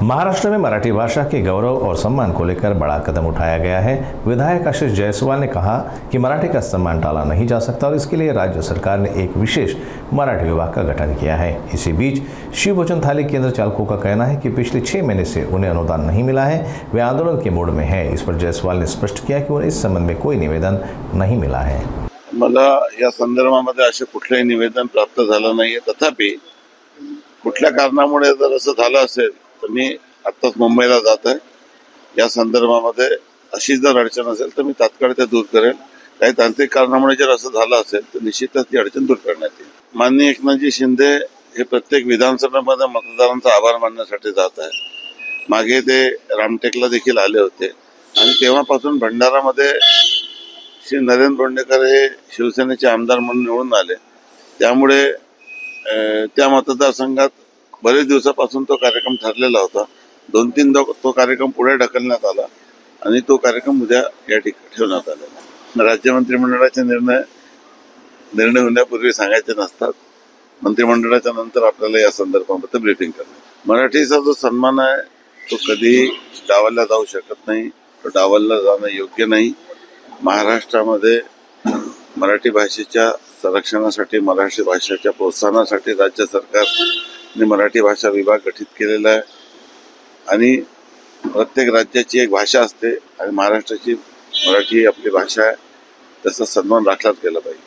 महाराष्ट्र में मराठी भाषा के गौरव और सम्मान को लेकर बड़ा कदम उठाया गया है। विधायक आशीष जायसवाल ने कहा कि मराठी का सम्मान टाला नहीं जा सकता और इसके लिए राज्य सरकार ने एक विशेष मराठी विभाग का गठन किया है। इसी बीच शिव भोजन थाली केंद्र चालकों का कहना है कि पिछले 6 महीने से उन्हें अनुदान नहीं मिला है, वे आंदोलन के मूड में है। इस पर जायसवाल ने स्पष्ट किया कि उन्हें इस संबंध में कोई निवेदन नहीं मिला है। मला या संदर्भामध्ये असे कुठलेही निवेदन प्राप्त झालं नाहीये। तथापि कुठल्या कारणामुळे जर असं झालं असेल तर मी आत्ताच मुंबईला जात आहे। या संदर्भामध्ये अशी जर अडचण असेल तर मी तात्काळ ते दूर करेल। काही तांत्रिक कारणामुळे जर असं झालं असेल तर निश्चितच ती अडचण दूर करण्यात येईल। माननीय एकनाथजी शिंदे हे प्रत्येक विधानसभेमध्ये मतदारांचा आभार मानण्यासाठी जात आहे। मागे ते रामटेकला देखील आले होते आणि तेव्हापासून भंडारामध्ये श्री नरेंद्र बोंडेकर हे शिवसेनेचे आमदार म्हणून निवडून आले। त्यामुळे त्या मतदारसंघात बरेच दिवसापासून तो कार्यक्रम ठरलेला होता। 2-3 तो कार्यक्रम पुढे ढकलण्यात आला आणि तो कार्यक्रम उद्या या ठिकाणी ठेवण्यात आला। राज्य मंत्रिमंडळाचे निर्णय होण्यापूर्वी सांगायचे नसतात। मंत्रिमंडळाच्या नंतर आपल्याला या संदर्भामध्ये ब्रीफिंग करणार। मराठीचा जो सन्मान आहे तो कधी डावलला जाऊ शकत नाही, तो डावलला जाणं योग्य नाही। महाराष्ट्रामध्ये मराठी भाषेच्या संरक्षणासाठी, मराठी भाषेच्या प्रोत्साहनासाठी राज्य सरकारने मराठी भाषा विभाग गठीत केलेला आहे आणि प्रत्येक राज्याची एक भाषा असते आणि महाराष्ट्राची मराठी आपली भाषा आहे, त्याचा सन्मान राखलाच गेला पाहिजे।